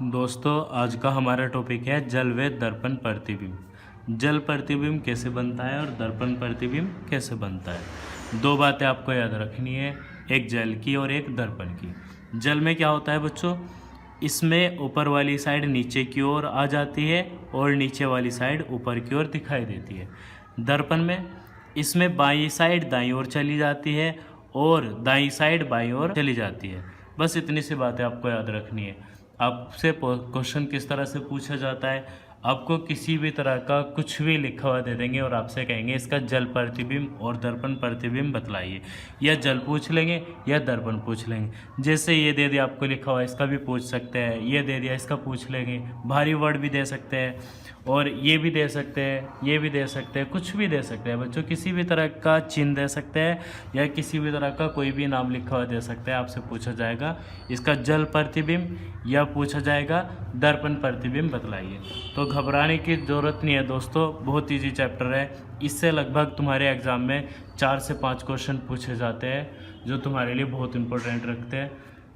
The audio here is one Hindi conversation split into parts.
दोस्तों, आज का हमारा टॉपिक है जल व दर्पण प्रतिबिंब। जल प्रतिबिंब कैसे बनता है और दर्पण प्रतिबिंब कैसे बनता है। दो बातें आपको याद रखनी है, एक जल की और एक दर्पण की। जल में क्या होता है बच्चों, इसमें ऊपर वाली साइड नीचे की ओर आ जाती है और नीचे वाली साइड ऊपर की ओर दिखाई देती है। दर्पण में इसमें बाईं साइड दाईं ओर चली जाती है और दाईं साइड बाईं ओर चली जाती है। बस इतनी सी बातें आपको याद रखनी है। आपसे क्वेश्चन किस तरह से पूछा जाता है, आपको किसी भी तरह का कुछ भी लिखा हुआ दे देंगे और आपसे कहेंगे इसका जल प्रतिबिंब और दर्पण प्रतिबिंब बतलाइए। या जल पूछ लेंगे या दर्पण पूछ लेंगे। जैसे ये दे दिया आपको लिखा हुआ, इसका भी पूछ सकते हैं। ये दे दिया, इसका पूछ लेंगे। भारी वर्ड भी दे सकते हैं और ये भी दे सकते हैं, ये भी दे सकते हैं, कुछ भी दे सकते हैं बच्चों। किसी भी तरह का चिन्ह दे सकते हैं या किसी भी तरह का कोई भी नाम लिखा हुआ दे सकते हैं। आपसे पूछा जाएगा इसका जल प्रतिबिंब या पूछा जाएगा दर्पण प्रतिबिंब बतलाइए। तो घबराने की ज़रूरत नहीं है दोस्तों, बहुत ईजी चैप्टर है। इससे लगभग तुम्हारे एग्ज़ाम में 4 से 5 क्वेश्चन पूछे जाते हैं जो तुम्हारे लिए बहुत इंपॉर्टेंट रखते हैं।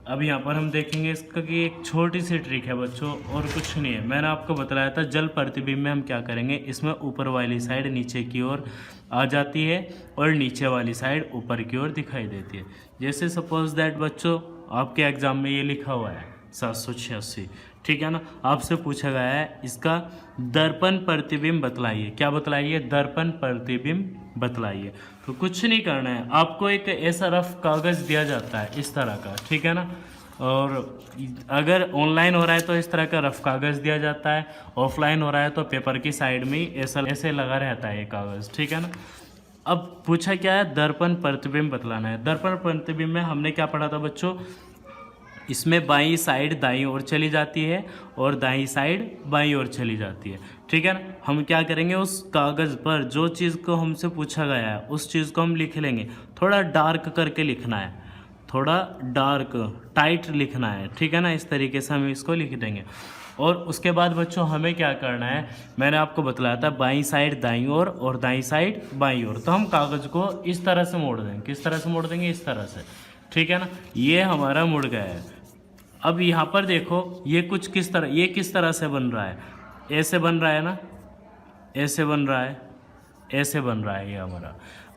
अब यहाँ पर हम देखेंगे इसका कि एक छोटी सी ट्रिक है बच्चों, और कुछ नहीं है। मैंने आपको बताया था जल प्रतिबिंब में हम क्या करेंगे, इसमें ऊपर वाली साइड नीचे की ओर आ जाती है और नीचे वाली साइड ऊपर की ओर दिखाई देती है। जैसे सपोज दैट बच्चों, आपके एग्जाम में ये लिखा हुआ है 786, ठीक है ना। आपसे पूछा गया है इसका दर्पण प्रतिबिंब बतलाइए। क्या बतलाइए? दर्पण प्रतिबिंब बतलाइए। तो कुछ नहीं करना है, आपको एक ऐसा रफ कागज़ दिया जाता है इस तरह का, ठीक है ना। और अगर ऑनलाइन हो रहा है तो इस तरह का रफ कागज़ दिया जाता है, ऑफलाइन हो रहा है तो पेपर की साइड में ऐसा ऐसे लगा रहता है ये कागज़, ठीक है ना। अब पूछा क्या है, दर्पण प्रतिबिंब बतलाना है। दर्पण प्रतिबिंब में हमने क्या पढ़ा था बच्चों, इसमें बाईं साइड दाईं ओर चली जाती है और दाईं साइड बाईं ओर चली जाती है, ठीक है ना। हम क्या करेंगे, उस कागज़ पर जो चीज़ को हमसे पूछा गया है उस चीज़ को हम लिख लेंगे। थोड़ा डार्क करके लिखना है, थोड़ा डार्क टाइट लिखना है, ठीक है ना। इस तरीके से हम इसको लिख देंगे। और उसके बाद बच्चों हमें क्या करना है, मैंने आपको बतलाया था बाईं साइड दाईं ओर और दाईं साइड बाईं ओर। तो हम कागज़ को इस तरह से मोड़ देंगे। किस तरह से मोड़ देंगे? इस तरह से, ठीक है ना। ये हमारा मुड़ गया है। अब यहाँ पर देखो ये कुछ किस तरह, ये किस तरह से बन रहा है, ऐसे बन रहा है ना, ऐसे बन रहा है, ऐसे बन रहा है ये हमारा।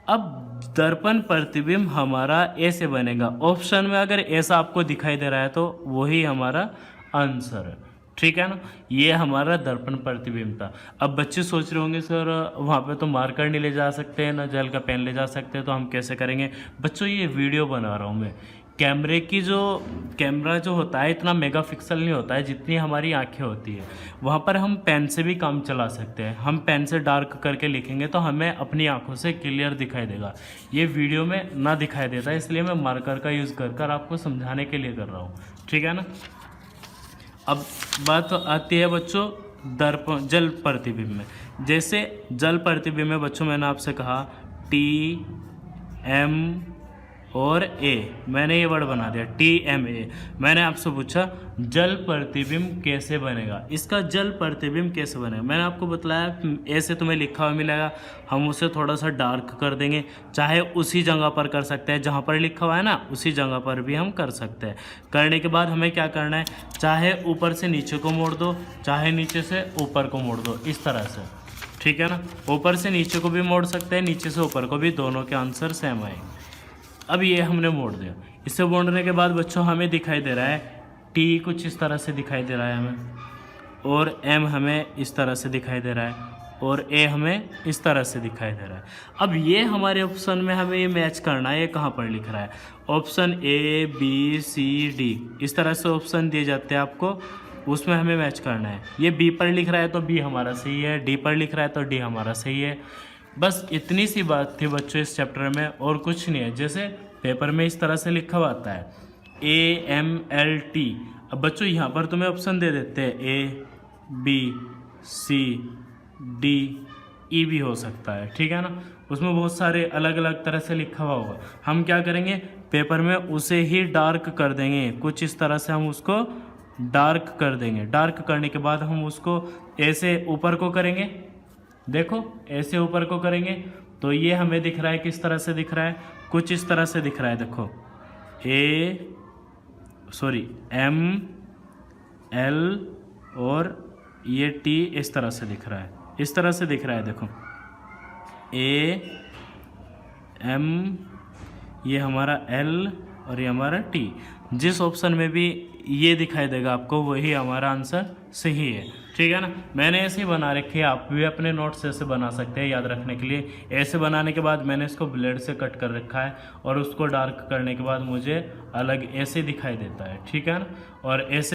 अब दर्पण प्रतिबिंब हमारा ऐसे बनेगा। ऑप्शन में अगर ऐसा आपको दिखाई दे रहा है तो वही हमारा आंसर है, ठीक है ना। ये हमारा दर्पण प्रतिबिंब था। अब बच्चे सोच रहे होंगे सर वहाँ पे तो मार्कर नहीं ले जा सकते हैं ना, जेल का पेन ले जा सकते हैं, तो हम कैसे करेंगे। बच्चों ये वीडियो बना रहा हूँ मैं, कैमरा जो होता है इतना मेगापिक्सल नहीं होता है जितनी हमारी आंखें होती है। वहाँ पर हम पेन से भी काम चला सकते हैं। हम पेन से डार्क करके लिखेंगे तो हमें अपनी आंखों से क्लियर दिखाई देगा। ये वीडियो में ना दिखाई देता है, इसलिए मैं मार्कर का यूज़ कर आपको समझाने के लिए कर रहा हूँ, ठीक है ना। अब बात आती है बच्चों दर्पण जल प्रतिबिंब में। जैसे जल प्रतिबिंब में बच्चों मैंने आपसे कहा TM और A, मैंने ये वर्ड बना दिया TMA। मैंने आपसे पूछा जल प्रतिबिंब कैसे बनेगा, इसका जल प्रतिबिंब कैसे बनेगा। मैंने आपको बताया ऐसे तुम्हें लिखा हुआ मिलेगा, हम उसे थोड़ा सा डार्क कर देंगे। चाहे उसी जगह पर कर सकते हैं जहाँ पर लिखा हुआ है ना, उसी जगह पर भी हम कर सकते हैं। करने के बाद हमें क्या करना है, चाहे ऊपर से नीचे को मोड़ दो, चाहे नीचे से ऊपर को मोड़ दो, इस तरह से, ठीक है ना। ऊपर से नीचे को भी मोड़ सकते हैं, नीचे से ऊपर को भी, दोनों के आंसर सेम आएंगे। अब ये हमने मोड़ दिया। इसे मोड़ने के बाद बच्चों हमें दिखाई दे रहा है T कुछ इस तरह से दिखाई दे रहा है हमें, और M हमें इस तरह से दिखाई दे रहा है, और A हमें इस तरह से दिखाई दे रहा है। अब ये हमारे ऑप्शन में हमें ये मैच करना है, ये कहाँ पर लिख रहा है। Option A B C D इस तरह से ऑप्शन दिए जाते हैं आपको, उसमें हमें मैच करना है। ये B पर लिख रहा है तो B हमारा सही है, D पर लिख रहा है तो D हमारा सही है। बस इतनी सी बात थी बच्चों इस चैप्टर में, और कुछ नहीं है। जैसे पेपर में इस तरह से लिखा हुआ आता है AMLT। अब बच्चों यहाँ पर तुम्हें ऑप्शन दे देते हैं A B C D E भी हो सकता है, ठीक है ना। उसमें बहुत सारे अलग अलग तरह से लिखा हुआ होगा। हम क्या करेंगे, पेपर में उसे ही डार्क कर देंगे। कुछ इस तरह से हम उसको डार्क कर देंगे। डार्क करने के बाद हम उसको ऐसे ऊपर को करेंगे, देखो ऐसे ऊपर को करेंगे तो ये हमें दिख रहा है, किस तरह से दिख रहा है, कुछ इस तरह से दिख रहा है। देखो M L और ये T इस तरह से दिख रहा है, इस तरह से दिख रहा है। देखो A M, ये हमारा L और ये हमारा T। जिस ऑप्शन में भी ये दिखाई देगा आपको वही हमारा आंसर सही है, ठीक है ना। मैंने ऐसे ही बना रखी है, आप भी अपने नोट्स ऐसे बना सकते हैं याद रखने के लिए। ऐसे बनाने के बाद मैंने इसको ब्लेड से कट कर रखा है और उसको डार्क करने के बाद मुझे अलग ऐसे दिखाई देता है, ठीक है ना। और ऐसे